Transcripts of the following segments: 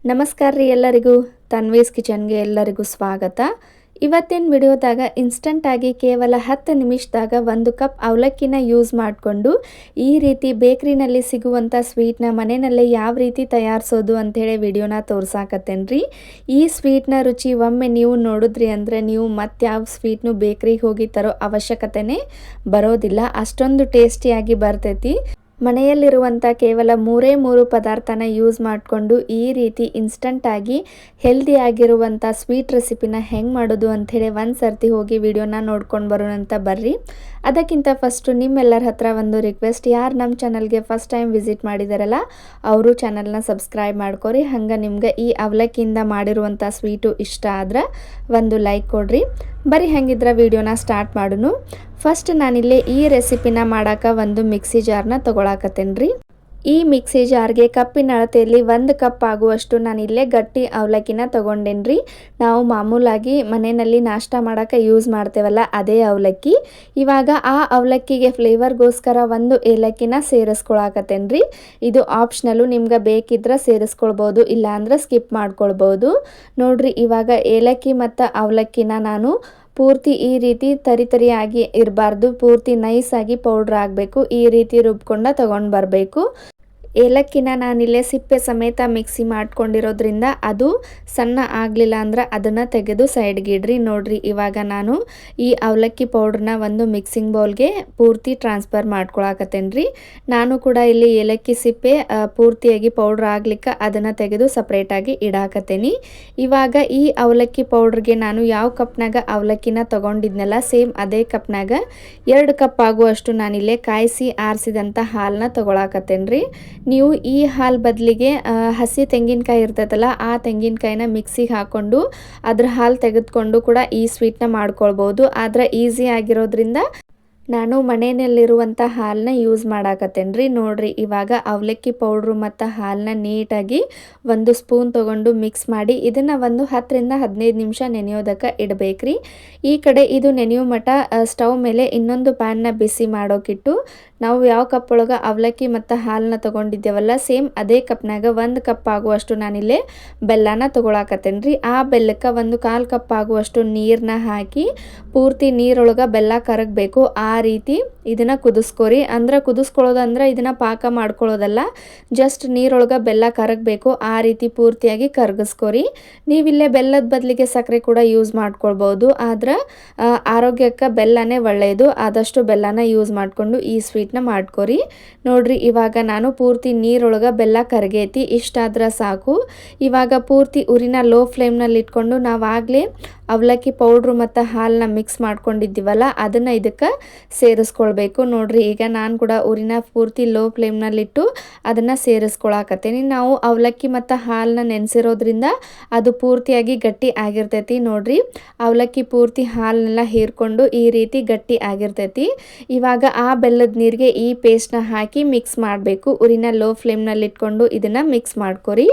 ನಮಸ್ಕಾರ ರೀ ಎಲ್ಲರಿಗೂ ತನ್ವೀಸ್ ಕಿಚನ್ಗೆ ಎಲ್ಲರಿಗೂ ಸ್ವಾಗತ. ಇವತ್ತಿನ ವಿಡಿಯೋದಾಗ ಇನ್ಸ್ಟಂಟ್ ಆಗಿ ಕೇವಲ 10 ನಿಮಿಷದಾಗ 1 ಕಪ್ ಅವಲಕ್ಕಿನ ಯೂಸ್ ಮಾಡಿಕೊಂಡು ಈ ರೀತಿ ಬೇಕರಿನಲ್ಲಿ ಸಿಗುವಂಥ ಸ್ವೀಟ್ನ ಮನೆಯಲ್ಲೇ ಯಾವ ರೀತಿ ತಯಾರಿಸೋದು ಅಂಥೇಳಿ ವಿಡಿಯೋನ ತೋರ್ಸಾಕತ್ತೇನ್ರಿ. ಈ ಸ್ವೀಟ್ನ ರುಚಿ ಒಮ್ಮೆ ನೀವು ನೋಡಿದ್ರಿ ಅಂದರೆ ನೀವು ಮತ್ತೆ ಯಾವ ಸ್ವೀಟ್ನು ಬೇಕರಿಗೆ ಹೋಗಿ ತರೋ ಅವಶ್ಯಕತೆನೇ ಬರೋದಿಲ್ಲ, ಅಷ್ಟೊಂದು ಟೇಸ್ಟಿಯಾಗಿ ಬರ್ತೈತಿ. ಮನೆಯಲ್ಲಿರುವಂಥ ಕೇವಲ 3 ಪದಾರ್ಥನ ಯೂಸ್ ಮಾಡಿಕೊಂಡು ಈ ರೀತಿ ಇನ್ಸ್ಟಂಟಾಗಿ ಹೆಲ್ದಿಯಾಗಿರುವಂಥ ಸ್ವೀಟ್ ರೆಸಿಪಿನ ಹೆಂಗೆ ಮಾಡೋದು ಅಂಥೇಳಿ ಒಂದು ಸರ್ತಿ ಹೋಗಿ ವಿಡಿಯೋನ ನೋಡ್ಕೊಂಡು ಬರೋಣಂತ ಬರ್ರಿ. ಅದಕ್ಕಿಂತ ಫಸ್ಟು ನಿಮ್ಮೆಲ್ಲರ ಹತ್ರ ಒಂದು ರಿಕ್ವೆಸ್ಟ್, ಯಾರು ನಮ್ಮ ಚಾನಲ್ಗೆ ಫಸ್ಟ್ ಟೈಮ್ ವಿಸಿಟ್ ಮಾಡಿದಾರಲ್ಲ ಅವರು ಚಾನಲ್ನ ಸಬ್ಸ್ಕ್ರೈಬ್ ಮಾಡ್ಕೊರಿ. ಹಂಗೆ ನಿಮ್ಗೆ ಈ ಅವಲಕ್ಕಿಯಿಂದ ಮಾಡಿರುವಂಥ ಸ್ವೀಟು ಇಷ್ಟ ಆದ್ರೆ ಒಂದು ಲೈಕ್ ಕೊಡ್ರಿ. ಬರೀ ಹಂಗಿದ್ರೆ ವಿಡಿಯೋನ ಸ್ಟಾರ್ಟ್ ಮಾಡೋಣ. ಫಸ್ಟ್ ನಾನಿಲ್ಲಿ ಈ ರೆಸಿಪಿನ ಮಾಡೋಕೆ ಒಂದು ಮಿಕ್ಸಿ ಜಾರ್ನ ತೊಗೊಳಕತ್ತೇನ್ರಿ. ಈ ಮಿಕ್ಸಿ ಜಾರ್ಗೆ ಕಪ್ಪಿನ ಅಳತೆಯಲ್ಲಿ 1 ಕಪ್ ಆಗುವಷ್ಟು ನಾನಿಲ್ಲೇ ಗಟ್ಟಿ ಅವಲಕ್ಕಿನ ತೊಗೊಂಡೇನ್ರಿ. ನಾವು ಮಾಮೂಲಾಗಿ ಮನೆಯಲ್ಲಿ ನಾಷ್ಟ ಮಾಡೋಕೆ ಯೂಸ್ ಮಾಡ್ತೇವಲ್ಲ ಅದೇ ಅವಲಕ್ಕಿ. ಇವಾಗ ಆ ಅವಲಕ್ಕಿಗೆ ಫ್ಲೇವರ್ಗೋಸ್ಕರ 1 ಏಲಕ್ಕಿನ ಸೇರಿಸ್ಕೊಳಕತ್ತೇನ್ರಿ. ಇದು ಆಪ್ಷನಲ್ಲು, ನಿಮ್ಗೆ ಬೇಕಿದ್ರೆ ಸೇರಿಸ್ಕೊಳ್ಬೋದು, ಇಲ್ಲಾಂದ್ರೆ ಸ್ಕಿಪ್ ಮಾಡ್ಕೊಳ್ಬೋದು. ನೋಡ್ರಿ, ಇವಾಗ ಏಲಕ್ಕಿ ಮತ್ತು ಅವಲಕ್ಕಿನ ನಾನು ಪೂರ್ತಿ ಈ ರೀತಿ ತರಿಯಾಗಿ ಇರಬಾರ್ದು, ಪೂರ್ತಿ ನೈಸಾಗಿ ಪೌಡ್ರ್ ಆಗಬೇಕು. ಈ ರೀತಿ ರುಬ್ಕೊಂಡು ತೊಗೊಂಡು ಬರಬೇಕು. ಏಲಕ್ಕಿನ ನಾನಿಲ್ಲೇ ಸಿಪ್ಪೆ ಸಮೇತ ಮಿಕ್ಸಿ ಮಾಡ್ಕೊಂಡಿರೋದ್ರಿಂದ ಅದು ಸಣ್ಣ ಆಗಲಿಲ್ಲ ಅಂದ್ರೆ ಅದನ್ನು ತೆಗೆದು ಸೈಡ್ಗೆ ಇಡ್ರಿ. ನೋಡ್ರಿ, ಇವಾಗ ನಾನು ಈ ಅವಲಕ್ಕಿ ಪೌಡ್ರನ್ನ ಒಂದು ಮಿಕ್ಸಿಂಗ್ ಬೌಲ್ಗೆ ಪೂರ್ತಿ ಟ್ರಾನ್ಸ್ಫರ್ ಮಾಡ್ಕೊಳಕತ್ತೇನ್ರಿ. ನಾನು ಕೂಡ ಇಲ್ಲಿ ಏಲಕ್ಕಿ ಸಿಪ್ಪೆ ಪೂರ್ತಿಯಾಗಿ ಪೌಡ್ರ್ ಆಗ್ಲಿಕ್ಕೆ ಅದನ್ನು ತೆಗೆದು ಸಪ್ರೇಟಾಗಿ ಇಡಾಕತ್ತೇನಿ. ಇವಾಗ ಈ ಅವಲಕ್ಕಿ ಪೌಡ್ರಿಗೆ ನಾನು ಯಾವ ಕಪ್ನಾಗ ಅವಲಕ್ಕಿನ ತೊಗೊಂಡಿದ್ನಲ್ಲ ಸೇಮ್ ಅದೇ ಕಪ್ನಾಗ 2 ಕಪ್ ಆಗುವಷ್ಟು ನಾನಿಲ್ಲೇ ಕಾಯಿಸಿ ಆರಿಸಿದಂಥ ಹಾಲನ್ನ ತೊಗೊಳಕತ್ತೇನ್ರಿ. ನೀವು ಈ ಹಾಲು ಬದಲಿಗೆ ಹಸಿ ತೆಂಗಿನಕಾಯಿ ಇರ್ತೈತಲ್ಲ ಆ ತೆಂಗಿನಕಾಯಿನ ಮಿಕ್ಸಿಗೆ ಹಾಕ್ಕೊಂಡು ಅದ್ರ ಹಾಲು ತೆಗೆದುಕೊಂಡು ಕೂಡ ಈ ಸ್ವೀಟ್ನ ಮಾಡ್ಕೊಳ್ಬೋದು. ಆದರೆ ಈಸಿ ಆಗಿರೋದ್ರಿಂದ ನಾನು ಮನೆಯಲ್ಲಿರುವಂಥ ಹಾಲನ್ನ ಯೂಸ್ ಮಾಡಾಕತ್ತೇನ್ರಿ. ನೋಡ್ರಿ, ಇವಾಗ ಅವಲಕ್ಕಿ ಪೌಡ್ರು ಮತ್ತು ಹಾಲನ್ನ ನೀಟಾಗಿ 1 ಸ್ಪೂನ್ ತೊಗೊಂಡು ಮಿಕ್ಸ್ ಮಾಡಿ ಇದನ್ನು ಒಂದು 10 ರಿಂದ 15 ನಿಮಿಷ ನೆನೆಯೋದಕ್ಕೆ ಇಡಬೇಕ್ರಿ. ಈ ಕಡೆ ಇದು ನೆನೆಯೋ ಮಟ್ಟ ಸ್ಟವ್ ಮೇಲೆ ಇನ್ನೊಂದು ಪ್ಯಾನ್ನ ಬಿಸಿ ಮಾಡೋಕ್ಕಿಟ್ಟು ನಾವು ಯಾವ ಕಪ್ ಒಳಗೆ ಅವಲಕ್ಕಿ ಮತ್ತು ಹಾಲನ್ನ ತೊಗೊಂಡಿದ್ದೇವಲ್ಲ ಸೇಮ್ ಅದೇ ಕಪ್ನಾಗ 1 ಕಪ್ ಆಗುವಷ್ಟು ನಾನಿಲ್ಲೇ ಬೆಲ್ಲನ ತೊಗೊಳಕತ್ತೇನ್ರಿ. ಆ ಬೆಲ್ಲಕ್ಕೆ 1/4 ಕಪ್ ಆಗುವಷ್ಟು ನೀರನ್ನ ಹಾಕಿ ಪೂರ್ತಿ ನೀರೊಳಗೆ ಬೆಲ್ಲ ಕರಗಬೇಕು. ಆ ರೀತಿ ಇದನ್ನು ಕುದಿಸ್ಕೊರಿ. ಅಂದ್ರೆ ಕುದಿಸ್ಕೊಳ್ಳೋದಂದ್ರೆ ಇದನ್ನು ಪಾಕ ಮಾಡ್ಕೊಳ್ಳೋದಲ್ಲ, ಜಸ್ಟ್ ನೀರೊಳಗೆ ಬೆಲ್ಲ ಕರಗಬೇಕು. ಆ ರೀತಿ ಪೂರ್ತಿಯಾಗಿ ಕರಗಿಸ್ಕೊರಿ. ನೀವಿಲ್ಲೇ ಬೆಲ್ಲದ ಬದಲಿಗೆ ಸಕ್ಕರೆ ಕೂಡ ಯೂಸ್ ಮಾಡ್ಕೊಳ್ಬೋದು, ಆದ್ರೆ ಆರೋಗ್ಯಕ್ಕೆ ಬೆಲ್ಲನೇ ಒಳ್ಳೆಯದು. ಆದಷ್ಟು ಬೆಲ್ಲನ ಯೂಸ್ ಮಾಡಿಕೊಂಡು ಈ ಸ್ವೀಟ್ನ ಮಾಡ್ಕೊರಿ. ನೋಡ್ರಿ, ಇವಾಗ ನಾನು ಪೂರ್ತಿ ನೀರೊಳಗೆ ಬೆಲ್ಲ ಕರಗೈತಿ, ಇಷ್ಟಾದ್ರೆ ಸಾಕು. ಇವಾಗ ಪೂರ್ತಿ ಉರಿನ ಲೋ ಫ್ಲೇಮ್ನಲ್ಲಿ ಇಟ್ಕೊಂಡು ನಾವಾಗಲೇ ಅವಲಕ್ಕಿ ಪೌಡ್ರು ಮತ್ತು ಹಾಲನ್ನ ಮಿಕ್ಸ್ ಮಾಡ್ಕೊಂಡಿದ್ದೀವಲ್ಲ ಅದನ್ನು ಇದಕ್ಕೆ ಸೇರಿಸ್ಕೊಳ್ಬೇಕು. ನೋಡ್ರಿ, ಈಗ ನಾನು ಕೂಡ ಉರಿನ ಪೂರ್ತಿ ಲೋ ಫ್ಲೇಮ್ನಲ್ಲಿಟ್ಟು ಅದನ್ನು ಸೇರಿಸ್ಕೊಳಕತ್ತೀನಿ. ನಾವು ಅವಲಕ್ಕಿ ಮತ್ತು ಹಾಲನ್ನ ನೆನೆಸಿರೋದ್ರಿಂದ ಅದು ಪೂರ್ತಿಯಾಗಿ ಗಟ್ಟಿ ಆಗಿರ್ತೈತಿ. ನೋಡ್ರಿ, ಅವಲಕ್ಕಿ ಪೂರ್ತಿ ಹಾಲನ್ನೆಲ್ಲ ಹೀರ್ಕೊಂಡು ಈ ರೀತಿ ಗಟ್ಟಿ ಆಗಿರ್ತೈತಿ. ಇವಾಗ ಆ ಬೆಲ್ಲದ ನೀರಿಗೆ ಈ ಪೇಸ್ಟ್ನ ಹಾಕಿ ಮಿಕ್ಸ್ ಮಾಡಬೇಕು. ಉರಿನ ಲೋ ಫ್ಲೇಮ್ನಲ್ಲಿ ಇಟ್ಕೊಂಡು ಇದನ್ನು ಮಿಕ್ಸ್ ಮಾಡ್ಕೊರಿ.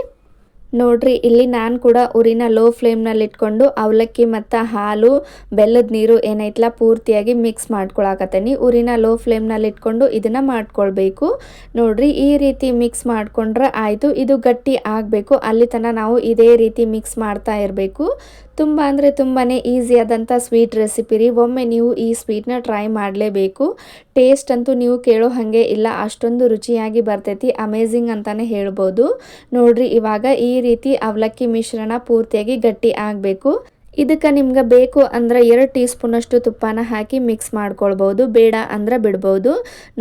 ನೋಡ್ರಿ, ಇಲ್ಲಿ ನಾನು ಕೂಡ ಉರಿನ ಲೋ ಫ್ಲೇಮ್ನಲ್ಲಿ ಇಟ್ಕೊಂಡು ಅವಲಕ್ಕಿ ಮತ್ತು ಹಾಲು ಬೆಲ್ಲದ ನೀರು ಏನೈತಲ್ಲ ಪೂರ್ತಿಯಾಗಿ ಮಿಕ್ಸ್ ಮಾಡ್ಕೊಳಕತ್ತೇನಿ. ಉರಿನ ಲೋ ಫ್ಲೇಮ್ನಲ್ಲಿ ಇಟ್ಕೊಂಡು ಇದನ್ನು ಮಾಡ್ಕೊಳ್ಬೇಕು. ನೋಡ್ರಿ, ಈ ರೀತಿ ಮಿಕ್ಸ್ ಮಾಡ್ಕೊಂಡ್ರೆ ಆಯಿತು. ಇದು ಗಟ್ಟಿ ಆಗಬೇಕು, ಅಲ್ಲಿ ತನಕ ನಾವು ಇದೇ ರೀತಿ ಮಿಕ್ಸ್ ಮಾಡ್ತಾ ಇರಬೇಕು. ತುಂಬ ಅಂದರೆ ತುಂಬಾ ಈಸಿ ಆದಂಥ ಸ್ವೀಟ್ ರೆಸಿಪಿ ರೀ. ಒಮ್ಮೆ ನೀವು ಈ ಸ್ವೀಟ್ನ ಟ್ರೈ ಮಾಡಲೇಬೇಕು. ಟೇಸ್ಟ್ ಅಂತೂ ನೀವು ಕೇಳೋ ಹಾಗೆ ಇಲ್ಲ, ಅಷ್ಟೊಂದು ರುಚಿಯಾಗಿ ಬರ್ತೈತಿ. ಅಮೇಝಿಂಗ್ ಅಂತಲೇ ಹೇಳ್ಬೋದು. ನೋಡ್ರಿ, ಇವಾಗ ಈ ರೀತಿ ಅವಲಕ್ಕಿ ಮಿಶ್ರಣ ಪೂರ್ತಿಯಾಗಿ ಗಟ್ಟಿ ಆಗಬೇಕು. ಇದಕ್ಕೆ ನಿಮ್ಗೆ ಬೇಕು ಅಂದ್ರೆ 2 ಟೀ ಸ್ಪೂನಷ್ಟು ತುಪ್ಪನ ಹಾಕಿ ಮಿಕ್ಸ್ ಮಾಡ್ಕೊಳ್ಬೋದು, ಬೇಡ ಅಂದ್ರೆ ಬಿಡ್ಬೋದು.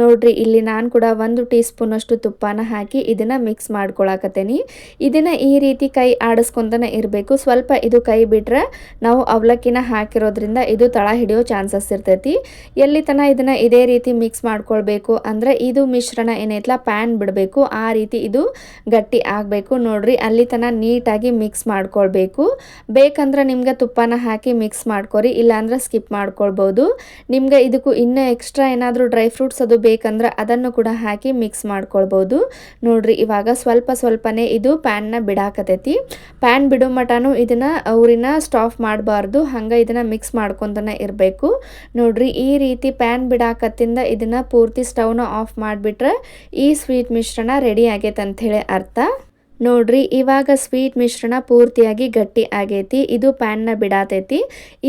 ನೋಡ್ರಿ, ಇಲ್ಲಿ ನಾನು ಕೂಡ 1 ಟೀ ಸ್ಪೂನಷ್ಟು ತುಪ್ಪನ ಹಾಕಿ ಇದನ್ನು ಮಿಕ್ಸ್ ಮಾಡ್ಕೊಳಕತ್ತೇನಿ. ಇದನ್ನು ಈ ರೀತಿ ಕೈ ಆಡಿಸ್ಕೊತಾನೆ ಇರಬೇಕು. ಸ್ವಲ್ಪ ಇದು ಕೈ ಬಿಟ್ರೆ ನಾವು ಅವಲಕ್ಕಿನ ಹಾಕಿರೋದ್ರಿಂದ ಇದು ತಳ ಹಿಡಿಯೋ ಚಾನ್ಸಸ್ ಇರ್ತೈತಿ. ಎಲ್ಲಿ ತನಕ ಇದನ್ನು ಇದೇ ರೀತಿ ಮಿಕ್ಸ್ ಮಾಡ್ಕೊಳ್ಬೇಕು ಅಂದರೆ ಇದು ಮಿಶ್ರಣ ಏನೈತಲ್ಲ ಪ್ಯಾನ್ ಬಿಡಬೇಕು, ಆ ರೀತಿ ಇದು ಗಟ್ಟಿ ಆಗಬೇಕು. ನೋಡ್ರಿ, ಅಲ್ಲಿ ತನಕ ನೀಟಾಗಿ ಮಿಕ್ಸ್ ಮಾಡ್ಕೊಳ್ಬೇಕು. ಬೇಕಂದ್ರೆ ನಿಮ್ಗೆ ತುಪ್ಪನ ಹಾಕಿ ಮಿಕ್ಸ್ ಮಾಡ್ಕೊರಿ, ಇಲ್ಲಾಂದ್ರೆ ಸ್ಕಿಪ್ ಮಾಡ್ಕೊಳ್ಬೋದು. ನಿಮ್ಗೆ ಇದಕ್ಕೂ ಇನ್ನೂ ಎಕ್ಸ್ಟ್ರಾ ಏನಾದರೂ ಡ್ರೈ ಫ್ರೂಟ್ಸ್ ಅದು ಬೇಕಂದ್ರೆ ಅದನ್ನು ಕೂಡ ಹಾಕಿ ಮಿಕ್ಸ್ ಮಾಡ್ಕೊಳ್ಬೋದು. ನೋಡ್ರಿ, ಇವಾಗ ಸ್ವಲ್ಪನೇ ಇದು ಪ್ಯಾನ್ನ ಬಿಡಾಕತೈತಿ. ಪ್ಯಾನ್ ಬಿಡೋ ಮಟನೂ ಇದನ್ನು ಊರಿನ ಸ್ಟಾಪ್ ಮಾಡಬಾರ್ದು, ಹಂಗೆ ಇದನ್ನು ಮಿಕ್ಸ್ ಮಾಡ್ಕೊತಾನೆ ಇರಬೇಕು. ನೋಡ್ರಿ, ಈ ರೀತಿ ಪ್ಯಾನ್ ಬಿಡಾಕತ್ತಿಂದ ಇದನ್ನು ಪೂರ್ತಿ ಸ್ಟವ್ನ ಆಫ್ ಮಾಡಿಬಿಟ್ರೆ ಈ ಸ್ವೀಟ್ ಮಿಶ್ರಣ ರೆಡಿ ಆಗೈತೆ ಅಂಥೇಳಿ ಅರ್ಥ. ನೋಡ್ರಿ ಇವಾಗ ಸ್ವೀಟ್ ಮಿಶ್ರಣ ಪೂರ್ತಿಯಾಗಿ ಗಟ್ಟಿ ಆಗೈತಿ. ಇದು ಪ್ಯಾನ್ನ ಬಿಡಾತೈತಿ.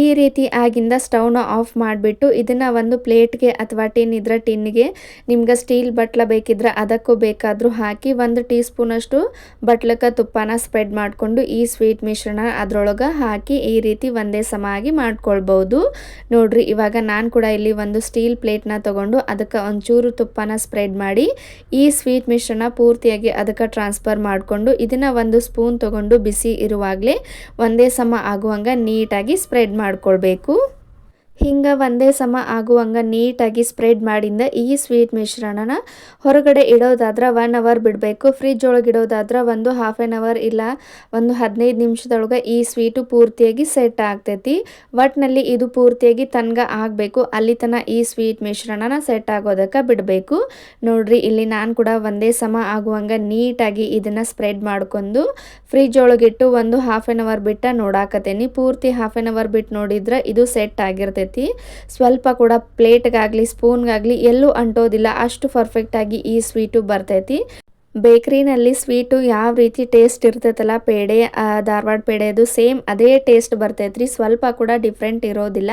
ಈ ರೀತಿ ಆಗಿಂದ ಸ್ಟವ್ನ ಆಫ್ ಮಾಡಿಬಿಟ್ಟು ಇದನ್ನು ಒಂದು ಪ್ಲೇಟ್ಗೆ ಅಥವಾ ಟಿನ್ ಇದ್ರೆ ಟಿನ್ಗೆ, ನಿಮ್ಗೆ ಸ್ಟೀಲ್ ಬಟ್ಲ ಬೇಕಿದ್ರೆ ಅದಕ್ಕೂ ಬೇಕಾದರೂ ಹಾಕಿ 1 ಟೀ ಸ್ಪೂನಷ್ಟು ಬಟ್ಲಕ್ಕೆ ತುಪ್ಪನ ಸ್ಪ್ರೆಡ್ ಮಾಡಿಕೊಂಡು ಈ ಸ್ವೀಟ್ ಮಿಶ್ರಣ ಅದರೊಳಗೆ ಹಾಕಿ ಈ ರೀತಿ ಒಂದೇ ಸಮ ಆಗಿ ಮಾಡ್ಕೊಳ್ಬೋದು. ನೋಡ್ರಿ ಇವಾಗ ನಾನು ಕೂಡ ಇಲ್ಲಿ ಒಂದು ಸ್ಟೀಲ್ ಪ್ಲೇಟ್ನ ತಗೊಂಡು ಅದಕ್ಕೆ ಒಂಚೂರು ತುಪ್ಪನ ಸ್ಪ್ರೆಡ್ ಮಾಡಿ ಈ ಸ್ವೀಟ್ ಮಿಶ್ರಣ ಪೂರ್ತಿಯಾಗಿ ಅದಕ್ಕೆ ಟ್ರಾನ್ಸ್ಫರ್ ಮಾಡಿಕೊಂಡು ಇದನ್ನು ಒಂದು ಸ್ಪೂನ್ ತಗೊಂಡು ಬಿಸಿ ಇರುವಾಗಲೇ ಒಂದೇ ಸಮ ಆಗುವಂಗೆ ನೀಟಾಗಿ ಸ್ಪ್ರೆಡ್ ಮಾಡ್ಕೊಳ್ಬೇಕು. ಹಿಂಗೆ ಒಂದೇ ಸಮ ಆಗುವಂಗೆ ನೀಟಾಗಿ ಸ್ಪ್ರೆಡ್ ಮಾಡಿಂದ ಈ ಸ್ವೀಟ್ ಮಿಶ್ರಣನ ಹೊರಗಡೆ ಇಡೋದಾದ್ರೆ 1 ಅವರ್ ಬಿಡಬೇಕು. ಫ್ರಿಜ್ ಒಳಗೆ ಇಡೋದಾದ್ರೆ ಒಂದು ಹಾಫ್ ಆನ್ ಅವರ್ ಇಲ್ಲ ಒಂದು 15 ನಿಮಿಷದೊಳಗೆ ಈ ಸ್ವೀಟು ಪೂರ್ತಿಯಾಗಿ ಸೆಟ್ ಆಗ್ತೈತಿ. ಒಟ್ಟಿನಲ್ಲಿ ಇದು ಪೂರ್ತಿಯಾಗಿ ತನ್ಗ ಆಗಬೇಕು, ಅಲ್ಲಿ ತನಕ ಈ ಸ್ವೀಟ್ ಮಿಶ್ರಣನ ಸೆಟ್ ಆಗೋದಕ್ಕೆ ಬಿಡಬೇಕು. ನೋಡ್ರಿ ಇಲ್ಲಿ ನಾನು ಕೂಡ ಒಂದೇ ಸಮ ಆಗುವಂಗೆ ನೀಟಾಗಿ ಇದನ್ನು ಸ್ಪ್ರೆಡ್ ಮಾಡ್ಕೊಂಡು ಫ್ರಿಜ್ ಒಳಗಿಟ್ಟು ಒಂದು ಹಾಫ್ ಆನ್ ಅವರ್ ಬಿಟ್ಟು ನೋಡಾಕತ್ತೇನಿ. ಪೂರ್ತಿ ಹಾಫ್ ಆನ್ ಅವರ್ ಬಿಟ್ಟು ನೋಡಿದ್ರೆ ಇದು ಸೆಟ್ ಆಗಿರ್ತೈತಿ. ಸ್ವಲ್ಪ ಕೂಡ ಪ್ಲೇಟ್ಗಾಗಲಿ ಸ್ಪೂನ್ಗಾಗಲಿ ಎಲ್ಲೂ ಅಂಟೋದಿಲ್ಲ, ಅಷ್ಟು ಪರ್ಫೆಕ್ಟಾಗಿ ಈ ಸ್ವೀಟು ಬರ್ತೈತಿ. ಬೇಕ್ರಿನಲ್ಲಿ ಸ್ವೀಟು ಯಾವ ರೀತಿ ಟೇಸ್ಟ್ ಇರ್ತೈತಲ್ಲ, ಪೇಡೆ ಧಾರವಾಡ ಪೇಡೆದು ಸೇಮ್ ಅದೇ ಟೇಸ್ಟ್ ಬರ್ತೈತ್ರಿ. ಸ್ವಲ್ಪ ಕೂಡ ಡಿಫ್ರೆಂಟ್ ಇರೋದಿಲ್ಲ.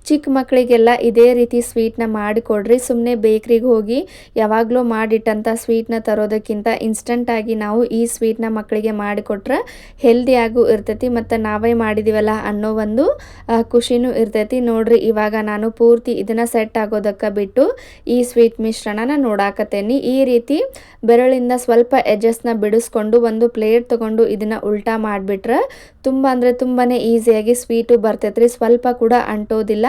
ಚಿಕ್ಕ ಮಕ್ಕಳಿಗೆಲ್ಲ ಇದೇ ರೀತಿ ಸ್ವೀಟ್ನ ಮಾಡಿಕೊಡ್ರಿ. ಸುಮ್ಮನೆ ಬೇಕ್ರಿಗೆ ಹೋಗಿ ಯಾವಾಗಲೂ ಮಾಡಿಟ್ಟಂಥ ಸ್ವೀಟ್ನ ತರೋದಕ್ಕಿಂತ ಇನ್ಸ್ಟಂಟಾಗಿ ನಾವು ಈ ಸ್ವೀಟ್ನ ಮಕ್ಕಳಿಗೆ ಮಾಡಿಕೊಟ್ರೆ ಹೆಲ್ದಿಯಾಗೂ ಇರ್ತೈತಿ ಮತ್ತು ನಾವೇ ಮಾಡಿದ್ದೀವಲ್ಲ ಅನ್ನೋ ಒಂದು ಖುಷಿನೂ ಇರ್ತೈತಿ. ನೋಡ್ರಿ ಇವಾಗ ನಾನು ಪೂರ್ತಿ ಇದನ್ನು ಸೆಟ್ ಆಗೋದಕ್ಕೆ ಬಿಟ್ಟು ಈ ಸ್ವೀಟ್ ಮಿಶ್ರಣನ ನೋಡಾಕತ್ತೇನಿ. ಈ ರೀತಿ ಬೆರಳಿಂದ ಸ್ವಲ್ಪ ಎಡ್ಜಸ್ನ ಬಿಡಿಸ್ಕೊಂಡು ಒಂದು ಪ್ಲೇಟ್ ತಗೊಂಡು ಇದನ್ನು ಉಲ್ಟಾ ಮಾಡಿಬಿಟ್ರೆ ತುಂಬ ಅಂದರೆ ತುಂಬಾ ಈಸಿಯಾಗಿ ಸ್ವೀಟು ಬರ್ತೈತ್ರಿ. ಸ್ವಲ್ಪ ಕೂಡ ಅಂಟೋದಿಲ್ಲ.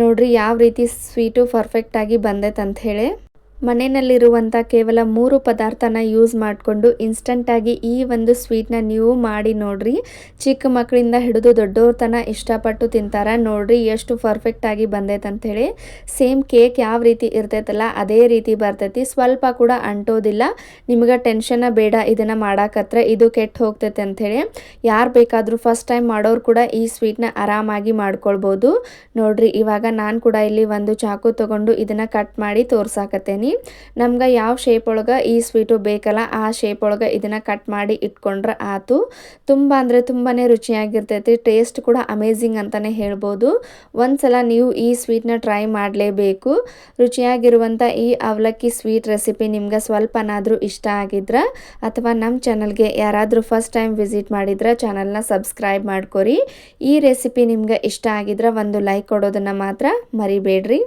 ನೋಡ್ರಿ ಯಾವ ರೀತಿ ಸ್ವೀಟು ಪರ್ಫೆಕ್ಟಾಗಿ ಬಂದೈತೆ ಅಂತ ಹೇಳಿ. ಮನೆಯಲ್ಲಿರುವಂಥ ಕೇವಲ 3 ಪದಾರ್ಥನ ಯೂಸ್ ಮಾಡಿಕೊಂಡು ಇನ್ಸ್ಟಂಟಾಗಿ ಈ ಒಂದು ಸ್ವೀಟ್ನ ನೀವು ಮಾಡಿ ನೋಡ್ರಿ. ಚಿಕ್ಕ ಮಕ್ಕಳಿಂದ ಹಿಡಿದು ದೊಡ್ಡವ್ರ ತನಕ ಇಷ್ಟಪಟ್ಟು ತಿಂತಾರೆ. ನೋಡ್ರಿ ಎಷ್ಟು ಪರ್ಫೆಕ್ಟಾಗಿ ಬಂದೈತೆ ಅಂಥೇಳಿ. ಸೇಮ್ ಕೇಕ್ ಯಾವ ರೀತಿ ಇರ್ತೈತಲ್ಲ ಅದೇ ರೀತಿ ಬರ್ತೈತಿ. ಸ್ವಲ್ಪ ಕೂಡ ಅಂಟೋದಿಲ್ಲ. ನಿಮ್ಗೆ ಟೆನ್ಷನ್ನ ಬೇಡ ಇದನ್ನು ಮಾಡಾಕತ್ರ ಇದು ಕೆಟ್ಟು ಹೋಗ್ತೈತೆ ಅಂಥೇಳಿ. ಯಾರು ಬೇಕಾದರೂ ಫಸ್ಟ್ ಟೈಮ್ ಮಾಡೋರು ಕೂಡ ಈ ಸ್ವೀಟ್ನ ಆರಾಮಾಗಿ ಮಾಡ್ಕೊಳ್ಬೋದು. ನೋಡ್ರಿ ಇವಾಗ ನಾನು ಕೂಡ ಇಲ್ಲಿ ಒಂದು ಚಾಕು ತಗೊಂಡು ಇದನ್ನು ಕಟ್ ಮಾಡಿ ತೋರ್ಸಾಕತ್ತೇನಿ. ನಮ್ಗೆ ಯಾವ ಶೇಪ್ ಒಳಗೆ ಈ ಸ್ವೀಟು ಬೇಕಲ್ಲ ಆ ಶೇಪ್ ಒಳಗೆ ಇದನ್ನು ಕಟ್ ಮಾಡಿ ಇಟ್ಕೊಂಡ್ರೆ ಆತು. ತುಂಬ ಅಂದರೆ ತುಂಬಾ ರುಚಿಯಾಗಿರ್ತೈತಿ. ಟೇಸ್ಟ್ ಕೂಡ ಅಮೇಝಿಂಗ್ ಅಂತಲೇ ಹೇಳ್ಬೋದು. ಒಂದ್ಸಲ ನೀವು ಈ ಸ್ವೀಟ್ನ ಟ್ರೈ ಮಾಡಲೇಬೇಕು. ರುಚಿಯಾಗಿರುವಂಥ ಈ ಅವಲಕ್ಕಿ ಸ್ವೀಟ್ ರೆಸಿಪಿ ನಿಮ್ಗೆ ಸ್ವಲ್ಪನಾದರೂ ಇಷ್ಟ ಆಗಿದ್ರೆ ಅಥವಾ ನಮ್ಮ ಚಾನಲ್ಗೆ ಯಾರಾದರೂ ಫಸ್ಟ್ ಟೈಮ್ ವಿಸಿಟ್ ಮಾಡಿದ್ರೆ ಚಾನಲ್ನ ಸಬ್ಸ್ಕ್ರೈಬ್ ಮಾಡ್ಕೊರಿ. ಈ ರೆಸಿಪಿ ನಿಮ್ಗೆ ಇಷ್ಟ ಆಗಿದ್ರೆ ಒಂದು ಲೈಕ್ ಕೊಡೋದನ್ನು ಮಾತ್ರ ಮರಿಬೇಡ್ರಿ.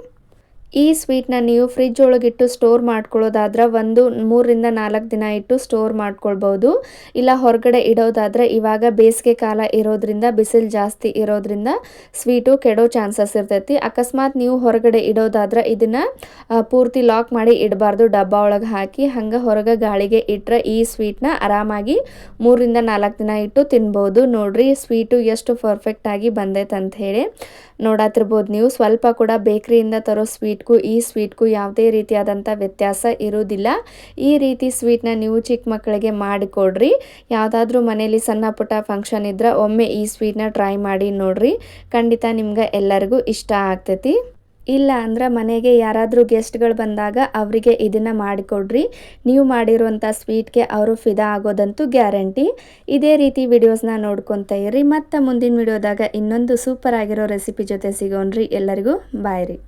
ಈ ಸ್ವೀಟ್ನ ನೀವು ಫ್ರಿಜ್ ಒಳಗಿಟ್ಟು ಸ್ಟೋರ್ ಮಾಡ್ಕೊಳ್ಳೋದಾದ್ರೆ ಒಂದು 3 ರಿಂದ 4 ದಿನ ಇಟ್ಟು ಸ್ಟೋರ್ ಮಾಡ್ಕೊಳ್ಬೋದು. ಇಲ್ಲ ಹೊರಗಡೆ ಇಡೋದಾದ್ರೆ ಇವಾಗ ಬೇಸಿಗೆ ಕಾಲ ಇರೋದ್ರಿಂದ ಬಿಸಿಲು ಜಾಸ್ತಿ ಇರೋದ್ರಿಂದ ಸ್ವೀಟು ಕೆಡೋ ಚಾನ್ಸಸ್ ಇರ್ತೈತಿ. ಅಕಸ್ಮಾತ್ ನೀವು ಹೊರಗಡೆ ಇಡೋದಾದ್ರೆ ಇದನ್ನು ಪೂರ್ತಿ ಲಾಕ್ ಮಾಡಿ ಇಡಬಾರ್ದು. ಡಬ್ಬ ಒಳಗೆ ಹಾಕಿ ಹಂಗೆ ಹೊರಗೆ ಗಾಳಿಗೆ ಇಟ್ಟರೆ ಈ ಸ್ವೀಟ್ನ ಆರಾಮಾಗಿ 3 ರಿಂದ 4 ದಿನ ಇಟ್ಟು ತಿನ್ಬೋದು. ನೋಡ್ರಿ ಸ್ವೀಟು ಎಷ್ಟು ಪರ್ಫೆಕ್ಟಾಗಿ ಬಂದೈತೆ ಅಂತ ಹೇಳಿ ನೋಡಾತಿರ್ಬೋದು ನೀವು. ಸ್ವಲ್ಪ ಕೂಡ ಬೇಕ್ರಿಯಿಂದ ತರೋ ಸ್ವೀಟ್ಗೂ ಈ ಸ್ವೀಟ್ಗೂ ಯಾವುದೇ ರೀತಿಯಾದಂಥ ವ್ಯತ್ಯಾಸ ಇರೋದಿಲ್ಲ. ಈ ರೀತಿ ಸ್ವೀಟ್ನ ನೀವು ಚಿಕ್ಕ ಮಕ್ಕಳಿಗೆ ಮಾಡಿಕೊಡ್ರಿ. ಯಾವುದಾದ್ರೂ ಮನೇಲಿ ಸಣ್ಣ ಪುಟ್ಟ ಫಂಕ್ಷನ್ ಇದ್ರೆ ಒಮ್ಮೆ ಈ ಸ್ವೀಟ್ನ ಟ್ರೈ ಮಾಡಿ ನೋಡ್ರಿ. ಖಂಡಿತ ನಿಮ್ಗೆ ಎಲ್ಲರಿಗೂ ಇಷ್ಟ ಆಗ್ತೈತಿ. ಇಲ್ಲ ಅಂದ್ರೆ ಮನೆಗೆ ಯಾರಾದರೂ ಗೆಸ್ಟ್ಗಳು ಬಂದಾಗ ಅವರಿಗೆ ಇದನ್ನು ಮಾಡಿಕೊಡ್ರಿ. ನೀವು ಮಾಡಿರುವಂಥ ಸ್ವೀಟ್ಗೆ ಅವರು ಫಿದಾ ಆಗೋದಂತೂ ಗ್ಯಾರಂಟಿ. ಇದೇ ರೀತಿ ವಿಡಿಯೋಸ್ನ ನೋಡ್ಕೊತಾ ಇರ್ರಿ. ಮತ್ತು ಮುಂದಿನ ವಿಡಿಯೋದಾಗ ಇನ್ನೊಂದು ಸೂಪರ್ ಆಗಿರೋ ರೆಸಿಪಿ ಜೊತೆ ಸಿಗೋಣ್ರಿ. ಎಲ್ಲರಿಗೂ ಬಾಯ್ ರೀ.